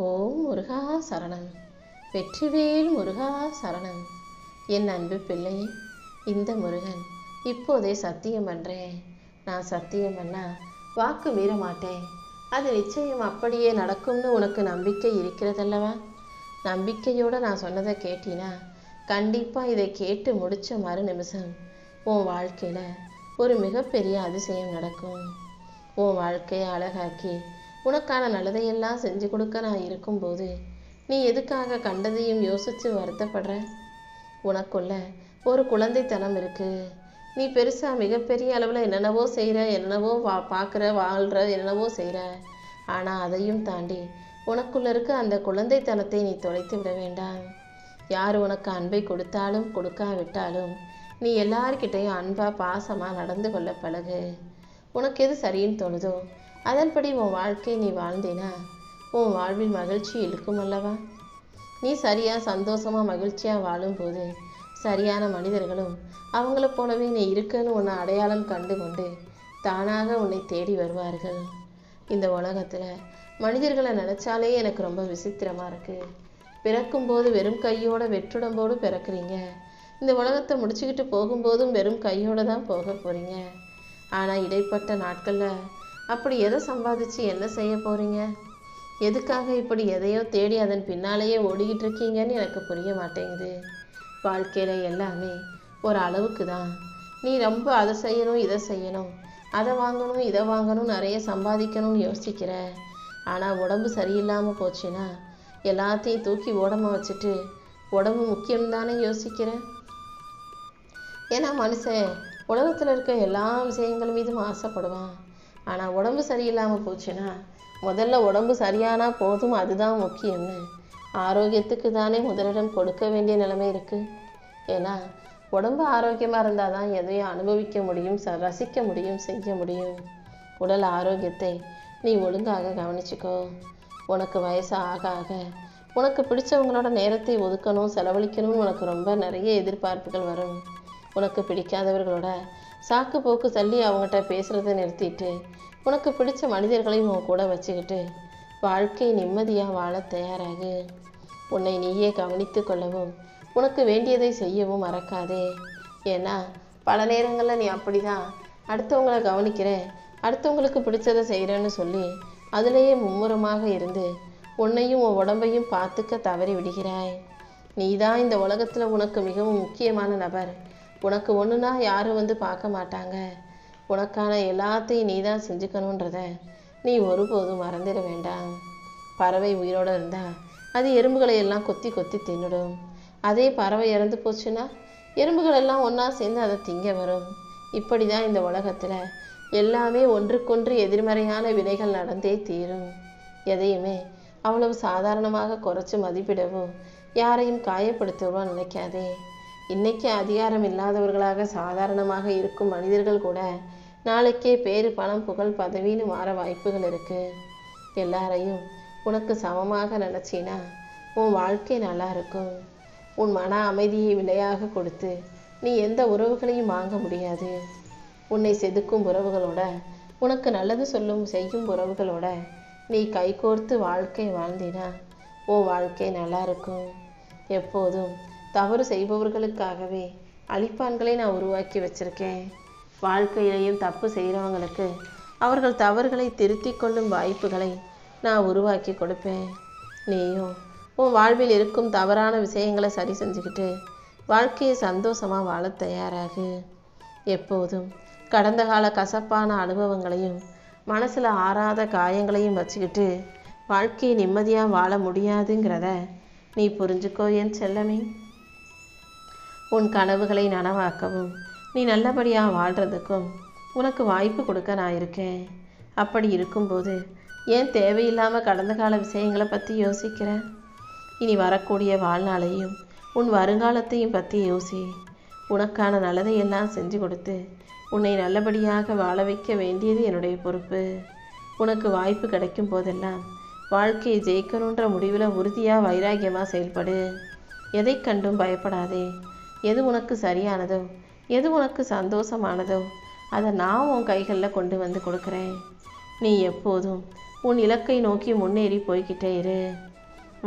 ஓம் முருகா சரணம். வெற்றிவேல் முருகா சரணம். என் அன்பு பிள்ளை, இந்த முருகன் இப்போதே சத்தியம் பண்ணுறேன். நான் சத்தியம் பண்ணா வாக்கு மீற மாட்டேன். அது நிச்சயம் அப்படியே நடக்கும்னு உனக்கு நம்பிக்கை இருக்கிறதல்லவா? நம்பிக்கையோடு நான் சொன்னதை கேட்டினா கண்டிப்பாக இதை கேட்டு முடித்த மறு நிமிஷம் உன் வாழ்க்கையில் ஒரு மிகப்பெரிய அதிசயம் நடக்கும். உன் வாழ்க்கையை அழகாக்கி உனக்கான நல்லதையெல்லாம் செஞ்சு கொடுக்க நான் இருக்கும்போது நீ எதுக்காக கண்டதையும் யோசித்து வருத்தப்படுற? உனக்குள்ள ஒரு குழந்தைத்தனம் இருக்குது. நீ பெருசாக மிகப்பெரிய அளவில் என்னென்னவோ செய்கிற, என்னென்னவோ பார்க்குற, வாழ்கிற, என்னென்னவோ செய்கிற. ஆனால் அதையும் தாண்டி உனக்குள்ள இருக்க அந்த குழந்தைத்தனத்தை நீ தொலைத்து விட வேண்டாம். யார் உனக்கு அன்பை கொடுத்தாலும் கொடுக்காவிட்டாலும் நீ எல்லார்கிட்டையும் அன்பாக பாசமாக நடந்து கொள்ள பழகு. உனக்கு எது சரின்னு தோணுதோ அதன்படி உன் வாழ்க்கை நீ வாழ்ந்தினா உன் வாழ்வில் மகிழ்ச்சி இருக்கும் அல்லவா? நீ சரியாக சந்தோஷமாக மகிழ்ச்சியாக வாழும்போது சரியான மனிதர்களும் அவங்கள போலவே நீ இருக்கன்னு உன்னை அடையாளம் கண்டு கொண்டு தானாக உன்னை தேடி வருவார்கள். இந்த உலகத்தில் மனிதர்களை நினச்சாலே எனக்கு ரொம்ப விசித்திரமாக இருக்குது. பிறக்கும்போது வெறும் கையோட வெற்றுடம்போடு பிறக்கிறீங்க. இந்த உலகத்தை முடிச்சுக்கிட்டு போகும்போதும் வெறும் கையோடு தான் போக போகிறீங்க. ஆனால் இடைப்பட்ட நாட்களில் அப்படி எதை சம்பாதிச்சு என்ன செய்ய போகிறீங்க? எதுக்காக இப்படி எதையோ தேடி அதன் பின்னாலேயே ஓடிக்கிட்டு இருக்கீங்கன்னு எனக்கு புரிய மாட்டேங்குது. வாழ்க்கையில் எல்லாமே ஒரு அளவுக்கு தான். நீ ரொம்ப அதை செய்யணும், இதை செய்யணும், அதை வாங்கணும், இதை வாங்கணும், நிறைய சம்பாதிக்கணும்னு யோசிக்கிற. ஆனால் உடம்பு சரியில்லாமல் போச்சுன்னா எல்லாத்தையும் தூக்கி ஓடமாக வச்சுட்டு உடம்பு முக்கியம்தானே யோசிக்கிறேன். ஏன்னா மனுஷன் உலகத்தில் இருக்க எல்லா விஷயங்கள் மீதும் ஆசைப்படுவான். ஆனால் உடம்பு சரியில்லாமல் போச்சுன்னா முதல்ல உடம்பு சரியானா போதும், அதுதான் முக்கியம்னு ஆரோக்கியத்துக்கு தானே முதலிடம் கொடுக்க வேண்டிய நிலைமை இருக்குது. ஏன்னா உடம்பு ஆரோக்கியமாக இருந்தால் தான் எதையும் அனுபவிக்க முடியும், ரசிக்க முடியும், செய்ய முடியும். உடல் ஆரோக்கியத்தை நீ ஒழுங்காக கவனிச்சுக்கோ. உனக்கு வயசு ஆக ஆக உனக்கு பிடிச்சவங்களோட நேரத்தை ஒதுக்கணும், செலவழிக்கணும்னு உனக்கு ரொம்ப நிறைய எதிர்பார்ப்புகள் வரும். உனக்கு பிடிக்காதவர்களோட சாக்கு போக்கு தள்ளி அவங்ககிட்ட பேசுகிறத நிறுத்திட்டு உனக்கு பிடிச்ச மனிதர்களையும் உன் கூட வச்சுக்கிட்டு வாழ்க்கை நிம்மதியாக வாழ தயாராகு. உன்னை நீயே கவனித்து கொள்ளவும் உனக்கு வேண்டியதை செய்யவும் மறக்காதே. ஏன்னா பல நேரங்களில் நீ அப்படி தான் அடுத்தவங்களை கவனிக்கிறேன், அடுத்தவங்களுக்கு பிடிச்சதை செய்கிறேன்னு சொல்லி அதிலேயே மும்முரமாக இருந்து உன்னையும் உன் உடம்பையும் பார்த்துக்க தவறி விடுகிறாய். நீ தான் இந்த உலகத்தில் உனக்கு மிகவும் முக்கியமான நபர். உனக்கு ஒன்றுனா யாரும் வந்து பார்க்க மாட்டாங்க. உனக்கான எல்லாத்தையும் நீ தான் செஞ்சுக்கணுன்றத நீ ஒருபோதும் மறந்துட வேண்டாம். பறவை உயிரோடு இருந்தால் அது எறும்புகளை எல்லாம் கொத்தி கொத்தி தின்னுடும். அதே பறவை இறந்து போச்சுன்னா எறும்புகள் எல்லாம் ஒன்றா சேர்ந்து அதை திங்க வரும். இப்படி தான் இந்த உலகத்தில் எல்லாமே ஒன்றுக்கொன்று எதிர்மறையான வினைகள் நடந்தே தீரும். எதையுமே அவ்வளவு சாதாரணமாக குறைச்சி மதிப்பிடவோ யாரையும் காயப்படுத்தவோ நினைக்காதே. இன்னைக்கு அதிகாரம் இல்லாதவர்களாக சாதாரணமாக இருக்கும் மனிதர்கள் கூட நாளைக்கே பேரு, பணம், புகழ், பதவின்னு மாற வாய்ப்புகள் இருக்குது. எல்லாரையும் உனக்கு சமமாக நினச்சினா உன் வாழ்க்கை நல்லா இருக்கும். உன் மன அமைதியை விலையாக கொடுத்து நீ எந்த உறவுகளையும் வாங்க முடியாது. உன்னை செதுக்கும் உறவுகளோட, உனக்கு நல்லது சொல்லும் செய்யும் உறவுகளோட நீ கைகோர்த்து வாழ்க்கை வாழ்ந்தினா உன் வாழ்க்கை நல்லா இருக்கும். எப்போதும் தவறு செய்பவர்களுக்காகவே அழிப்பான்களை நான் உருவாக்கி வச்சிருக்கேன். வாழ்க்கையிலையும் தப்பு செய்கிறவங்களுக்கு அவர்கள் தவறுகளை திருத்தி கொள்ளும் வாய்ப்புகளை நான் உருவாக்கி கொடுப்பேன். நீயும் உன் வாழ்வில் இருக்கும் தவறான விஷயங்களை சரி செஞ்சுக்கிட்டு வாழ்க்கையை சந்தோஷமாக வாழ தயாராகு. எப்போதும் கடந்த கால கசப்பான அனுபவங்களையும் மனசில் ஆறாத காயங்களையும் வச்சுக்கிட்டு வாழ்க்கையை நிம்மதியாக வாழ முடியாதுங்கிறத நீ புரிஞ்சுக்கோ என் செல்லமே. உன் கனவுகளை நனவாக்கவும் நீ நல்லபடியாக வாழ்கிறதுக்கும் உனக்கு வாய்ப்பு கொடுக்க நான் இருக்கேன். அப்படி இருக்கும்போது ஏன் தேவையில்லாமல் கடந்த கால விஷயங்களை பற்றி யோசிக்கிற? இனி வரக்கூடிய வாழ்நாளையும் உன் வருங்காலத்தையும் பற்றி யோசி. உனக்கான நல்லதையெல்லாம் செஞ்சு கொடுத்து உன்னை நல்லபடியாக வாழ வைக்க வேண்டியது என்னுடைய பொறுப்பு. உனக்கு வாய்ப்பு கிடைக்கும் போதெல்லாம் வாழ்க்கையை ஜெயிக்கணுன்ற முடிவில் உறுதியாக வைராக்கியமாக செயல்படு. எதை கண்டும் பயப்படாதே. எது உனக்கு சரியானதோ, எது உனக்கு சந்தோஷமானதோ அதை நான் உன் கைகளில் கொண்டு வந்து கொடுக்குறேன். நீ எப்போதும் உன் இலக்கை நோக்கி முன்னேறி போய்கிட்டே இரு.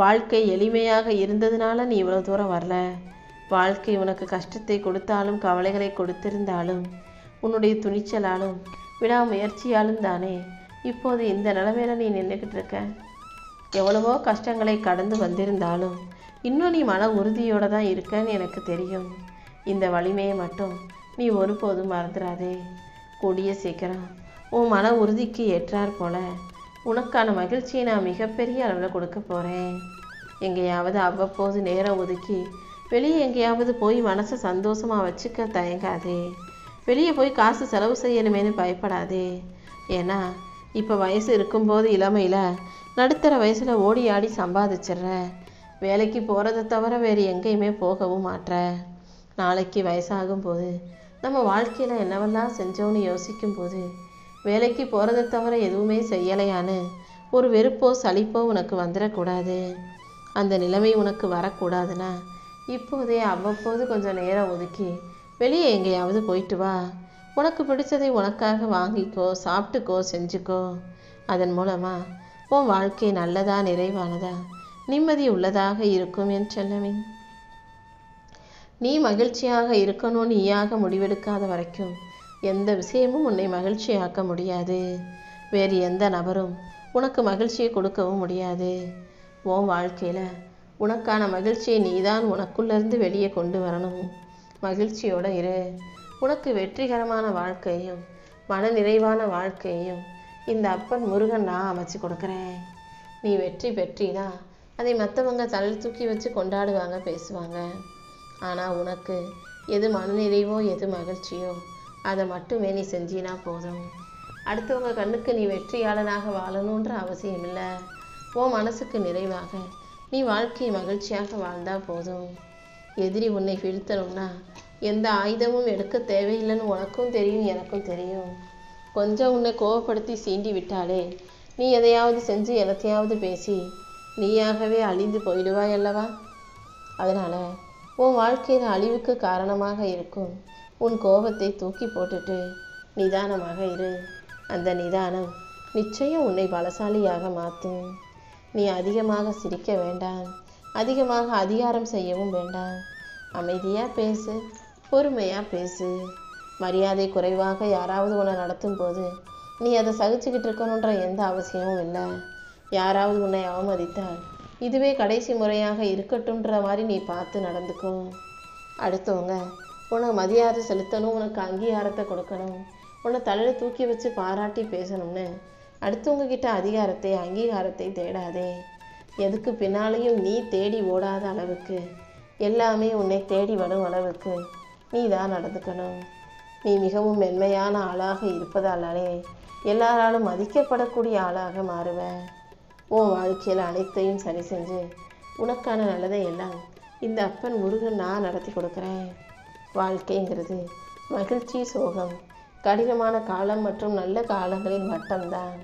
வாழ்க்கை எளிமையாக இருந்ததுனால நீ இவ்வளோ தூரம் வரல. வாழ்க்கை உனக்கு கஷ்டத்தை கொடுத்தாலும் கவலைகளை கொடுத்திருந்தாலும் உன்னுடைய துணிச்சலாலும் விடாமுயற்சியாலும் தானே இப்போது இந்த நிலைமையில நீ நின்றுக்கிட்டு இருக்க. எவ்வளவோ கஷ்டங்களை கடந்து வந்திருந்தாலும் இன்னும் நீ மன உறுதியோடு தான் இருக்கன்னு எனக்கு தெரியும். இந்த வலிமையை மட்டும் நீ ஒருபோதும் மறந்துடாதே. கூடிய சீக்கிரம் உன் மன உறுதிக்கு ஏற்றாற் போல உனக்கான மகிழ்ச்சியை நான் மிகப்பெரிய அளவில் கொடுக்க போகிறேன். எங்கேயாவது அவ்வப்போது நேரம் ஒதுக்கி வெளியே எங்கேயாவது போய் மனசை சந்தோஷமாக வச்சுக்க தயங்காதே. வெளியே போய் காசு செலவு செய்யணுமேனு பயப்படாதே. ஏன்னா இப்போ வயசு இருக்கும்போது இளமையில் நடுத்தர வயசில் ஓடி ஆடி சம்பாதிச்சிட்ற. வேலைக்கு போகிறத தவிர வேறு எங்கேயுமே போகவும் மாட்ற. நாளைக்கு வயசாகும்போது நம்ம வாழ்க்கையில் என்னவெல்லாம் செஞ்சோன்னு யோசிக்கும்போது வேலைக்கு போகிறத தவிர எதுவுமே செய்யலையான்னு ஒரு வெறுப்போ சலிப்போ உனக்கு வந்துடக்கூடாது. அந்த நிலைமை உனக்கு வரக்கூடாதுன்னா இப்போதே அவ்வப்போது கொஞ்சம் நேரம் ஒதுக்கி வெளியே எங்கேயாவது போயிட்டு வா. உனக்கு பிடிச்சதை உனக்காக வாங்கிக்கோ, சாப்பிட்டுக்கோ, செஞ்சுக்கோ. அதன் மூலமாக உன் வாழ்க்கை நல்லதா, நிறைவானதா, நிம்மதி உள்ளதாக இருக்கும் என் செல்லமே. நீ மகிழ்ச்சியாக இருக்கணும் நீயாக முடிவெடுக்காத வரைக்கும் எந்த விஷயமும் உன்னை மகிழ்ச்சியாக்க முடியாது. வேறு எந்த நபரும் உனக்கு மகிழ்ச்சியை கொடுக்கவும் முடியாது. உன் வாழ்க்கையில் உனக்கான மகிழ்ச்சியை நீதான் உனக்குள்ளேருந்து வெளியே கொண்டு வரணும். மகிழ்ச்சியோடு இரு. உனக்கு வெற்றிகரமான வாழ்க்கையையும் மன நிறைவான வாழ்க்கையையும் இந்த அப்பன் முருகன் நான் அமைச்சு கொடுக்குறேன். நீ வெற்றி பெற்றினா அதை மற்றவங்க தலை தூக்கி வச்சு கொண்டாடுவாங்க, பேசுவாங்க. ஆனால் உனக்கு எது மனநிறைவோ எது மகிழ்ச்சியோ அதை மட்டுமே நீ செஞ்சினா போதும். அடுத்தவங்க கண்ணுக்கு நீ வெற்றியாளனாக வாழணுன்ற அவசியம் இல்லை. உன் மனசுக்கு நிறைவாக நீ வாழ்க்கையை மகிழ்ச்சியாக வாழ்ந்தால் போதும். எதிரி உன்னை வீழ்த்தணும்னா எந்த ஆயுதமும் எடுக்க தேவையில்லைன்னு உனக்கும் தெரியும், எனக்கும் தெரியும். கொஞ்சம் உன்னை கோவப்படுத்தி சீண்டி விட்டாலே நீ எதையாவது செஞ்சு எனத்தையாவது பேசி நீயாகவே அழிந்து போயிடுவாய் அல்லவா? அதனால் உன் வாழ்க்கையில் அழிவுக்கு காரணமாக இருக்கும் உன் கோபத்தை தூக்கி போட்டுட்டு நிதானமாக இரு. அந்த நிதானம் நிச்சயம் உன்னை பலசாலியாக மாற்றும். நீ அதிகமாக சிரிக்க வேண்டாம், அதிகமாக அதிகாரம் செய்யவும் வேண்டாம். அமைதியாக பேசு, பொறுமையாக பேசு. மரியாதை குறைவாக யாராவது உன்னை நடத்தும் போது நீ அதை சகிச்சுக்கிட்டு இருக்கணுன்ற எந்த அவசியமும் இல்லை. யாராவது உன்னை அவமதித்தால் இதுவே கடைசி முறையாக இருக்கட்டும்ன்ற மாதிரி நீ பார்த்து நடந்துக்கும். அடுத்தவங்க உனக்கு மரியாதை செலுத்தணும், உனக்கு அங்கீகாரத்தை கொடுக்கணும், உன்னை தலையில் தூக்கி வச்சு பாராட்டி பேசணும்னு அடுத்தவங்க கிட்ட அதிகாரத்தை அங்கீகாரத்தை தேடாதே. எதுக்கு பின்னாலேயும் நீ தேடி ஓடாத அளவுக்கு எல்லாமே உன்னை தேடி வரும் அளவுக்கு நீ தான் நடந்துக்கணும். நீ மிகவும் மென்மையான ஆளாக இருப்பதாலே எல்லாராலும் மதிக்கப்படக்கூடிய ஆளாக மாறுவ. உன் வாழ்க்கையில் அனைத்தையும் சரி செஞ்சு உனக்கான நல்லதை எல்லாம் இந்த அப்பன் முருகன் நான் நடத்தி கொடுக்குறேன். வாழ்க்கைங்கிறது மகிழ்ச்சி, சோகம், கடினமான காலம் மற்றும் நல்ல காலங்களின் வட்டம்தான்.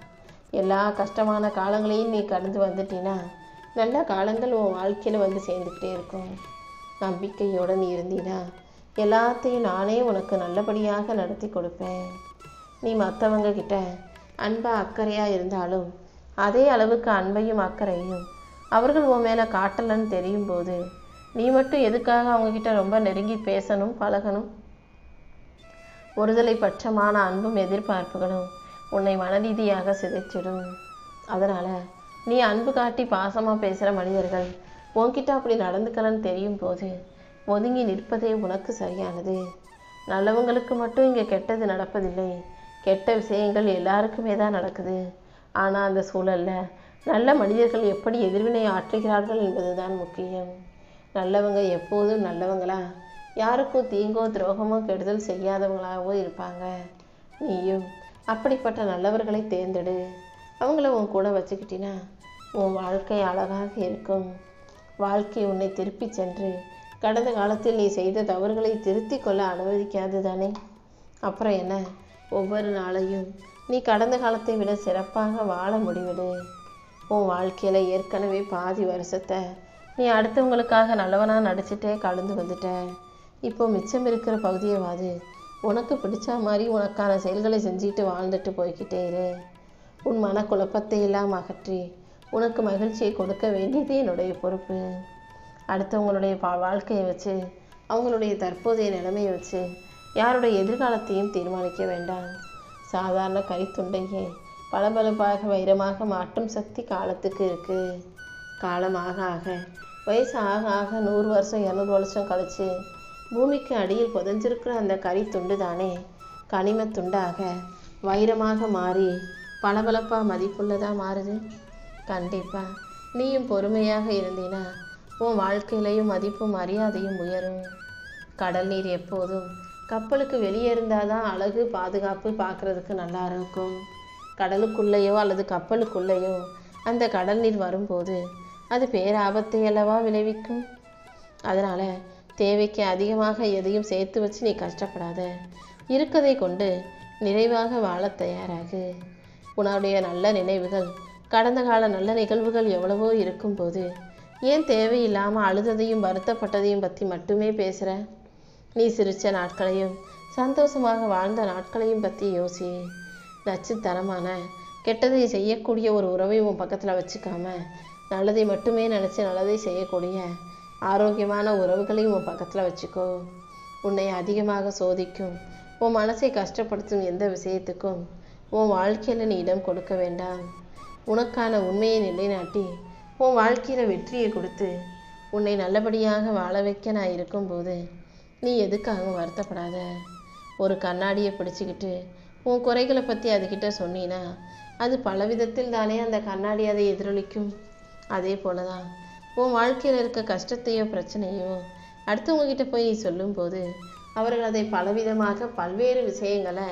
எல்லா கஷ்டமான காலங்களையும் நீ கடந்து வந்துட்டினா நல்ல காலங்கள் உன் வாழ்க்கையில் வந்து சேர்ந்துக்கிட்டே இருக்கும். நம்பிக்கையோடு நீ இருந்தீனா எல்லாத்தையும் நானே உனக்கு நல்லபடியாக நடத்தி கொடுப்பேன். நீ மற்றவங்க கிட்ட அன்பாக அக்கறையாக இருந்தாலும் அதே அளவுக்கு அன்பையும் அக்கறையும் அவர்கள் உன் மேலே காட்டலன்னு தெரியும் போது நீ மட்டும் எதுக்காக அவங்கக்கிட்ட ரொம்ப நெருங்கி பேசணும், பழகணும்? ஒருதலை பட்சமான அன்பும் எதிர்பார்ப்புகளும் உன்னை மனரீதியாக சிதைச்சிடும். அதனால் நீ அன்பு காட்டி பாசமாக பேசுகிற மனிதர்கள் உன்கிட்ட அப்படி நடந்துக்கலன்னு தெரியும் போது ஒதுங்கி நிற்பதே உனக்கு சரியானது. நல்லவங்களுக்கு மட்டும் இங்கே கெட்டது நடப்பதில்லை. கெட்ட விஷயங்கள் எல்லாருக்குமே தான் நடக்குது. ஆனால் அந்த சூழலில் நல்ல மனிதர்கள் எப்படி எதிர்வினை ஆற்றுகிறார்கள் என்பதுதான் முக்கியம். நல்லவங்க எப்போதும் நல்லவங்களா, யாருக்கும் தீங்கோ துரோகமோ கெடுதல் செய்யாதவங்களாகவோ இருப்பாங்க. நீயும் அப்படிப்பட்ட நல்லவர்களை தேர்ந்தெடு. அவங்கள உன் கூட வச்சுக்கிட்டினா உன் வாழ்க்கை அழகாக இருக்கும். வாழ்க்கை உன்னை திருப்பி சென்று கடந்த காலத்தில் நீ செய்த தவறுகளை திருத்தி கொள்ள அனுமதிக்காது தானே? அப்புறம் என்ன? ஒவ்வொரு நாளையும் நீ கடந்த காலத்தை விட சிறப்பாக வாழ முடிவிடு. உன் வாழ்க்கையில் ஏற்கனவே பாதி வருஷத்தை நீ அடுத்தவங்களுக்காக நல்லவனாக நடிச்சிட்டே கலந்து வந்துட்ட. இப்போ மிச்சம் இருக்கிற பகுதியவாது உனக்கு பிடிச்ச மாதிரி உனக்கான செயல்களை செஞ்சுட்டு வாழ்ந்துட்டு போய்கிட்டே இரு. உன் மனக்குழப்பத்தை எல்லாம் அகற்றி உனக்கு மகிழ்ச்சியை கொடுக்க வேண்டியது என்னுடைய பொறுப்பு. அடுத்தவங்களுடைய வாழ்க்கையை வச்சு, அவங்களுடைய தற்போதைய நிலைமையை வச்சு யாருடைய எதிர்காலத்தையும் தீர்மானிக்க வேண்டாம். சாதாரண கைத்துண்டையே பளபளப்பாக வைரமாக மாற்றும் சக்தி காலத்துக்கு இருக்கு. காலம் ஆக ஆக, வயசு ஆக ஆக, 100 வருஷம் 200 வருஷம் கழிச்சு பூமிக்கு அடியில் புதைஞ்சிருக்கிற அந்த கறி துண்டு தானே கனிம துண்டாக வைரமாக மாறி பளபளப்பா மதிப்புள்ளதா மாறுது. கண்டிப்பா நீயும் பொறுமையாக இருந்தீனா உன் வாழ்க்கையிலையும் மதிப்பும் மரியாதையும் உயரும். கடல் நீர் எப்போதும் கப்பலுக்கு வெளியே இருந்தாதான் அழகு, பாதுகாப்பு பார்க்கறதுக்கு நல்லா இருக்கும். கடலுக்குள்ளேயோ அல்லது கப்பலுக்குள்ளேயோ அந்த கடல் நீர் வரும்போது அது பேராபத்தை அல்லவா விளைவிக்கும். அதனால தேவைக்கு அதிகமாக எதையும் சேர்த்து வச்சு நீ கஷ்டப்படாத. இருக்கதை கொண்டு நிறைவாக வாழ தயாராகு. உன்னுடைய நல்ல நினைவுகள், கடந்த கால நல்ல நிகழ்வுகள் எவ்வளவோ இருக்கும்போது ஏன் தேவையில்லாமல் அழுததையும் வருத்தப்பட்டதையும் பற்றி மட்டுமே பேசுகிற? நீ சிரித்த நாட்களையும் சந்தோஷமாக வாழ்ந்த நாட்களையும் பற்றி யோசி. நச்சுத்தனமான கெட்டதை செய்யக்கூடிய ஒரு உறவை உன் பக்கத்தில் வச்சுக்காம நல்லதை மட்டுமே நினச்சி நல்லதை செய்யக்கூடிய ஆரோக்கியமான உறவுகளையும் உன் பக்கத்தில் வச்சுக்கோ. உன்னை அதிகமாக சோதிக்கும், உன் மனசை கஷ்டப்படுத்தும் எந்த விஷயத்துக்கும் உன் வாழ்க்கையில் நீ இடம் கொடுக்க வேண்டாம். உனக்கான உண்மையை நிலைநாட்டி உன் வாழ்க்கையில் வெற்றியை கொடுத்து உன்னை நல்லபடியாக வாழ வைக்க நான் இருக்கும்போது நீ எதுக்காகவும் வருத்தப்படாத. ஒரு கண்ணாடியை பிடிச்சிக்கிட்டு உன் குறைகளை பற்றி அதுக்கிட்ட சொன்னீன்னா அது பல விதத்தில் தானே அந்த கண்ணாடி அதை எதிரொலிக்கும். அதே போல தான் உன் வாழ்க்கையில் இருக்க கஷ்டத்தையோ பிரச்சனையோ அடுத்தவங்ககிட்ட போய் நீ சொல்லும்போது அவர்கள் அதை பலவிதமாக பல்வேறு விஷயங்களை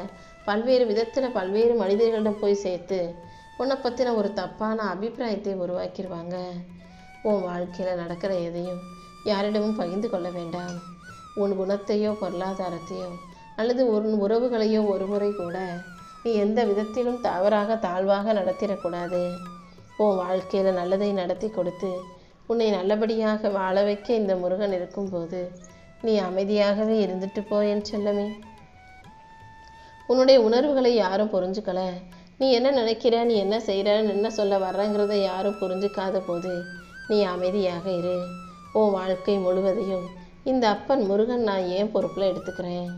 பல்வேறு விதத்தில் பல்வேறு மனிதர்களிடம் போய் சேர்த்து உன்னை பற்றின ஒரு தப்பான அபிப்பிராயத்தை உருவாக்கிடுவாங்க. உன் வாழ்க்கையில் நடக்கிற எதையும் யாரிடமும் பகிர்ந்து கொள்ள வேண்டாம். உன் குணத்தையோ பொருளாதாரத்தையோ அல்லது உன் உறவுகளையோ ஒரு முறை கூட நீ எந்த விதத்திலும் தவறாக தாழ்வாக நடத்திடக்கூடாது. உன் வாழ்க்கையில் நல்லதை நடத்தி கொடுத்து உன்னை நல்லபடியாக வாழ வைக்க இந்த முருகன் இருக்கும்போது நீ அமைதியாகவே இருந்துட்டு போ என் செல்லமே. உன்னுடைய உணர்வுகளை யாரும் புரிஞ்சுக்கல. நீ என்ன நினைக்கிற, நீ என்ன செய்கிறன்னு, என்ன சொல்ல வர்றங்கிறத யாரும் புரிஞ்சுக்காத போது நீ அமைதியாக இரு. உன் வாழ்க்கை முழுவதையும் இந்த அப்பன் முருகன் நான் ஏன் பொறுப்பில் எடுத்துக்கிறேன்.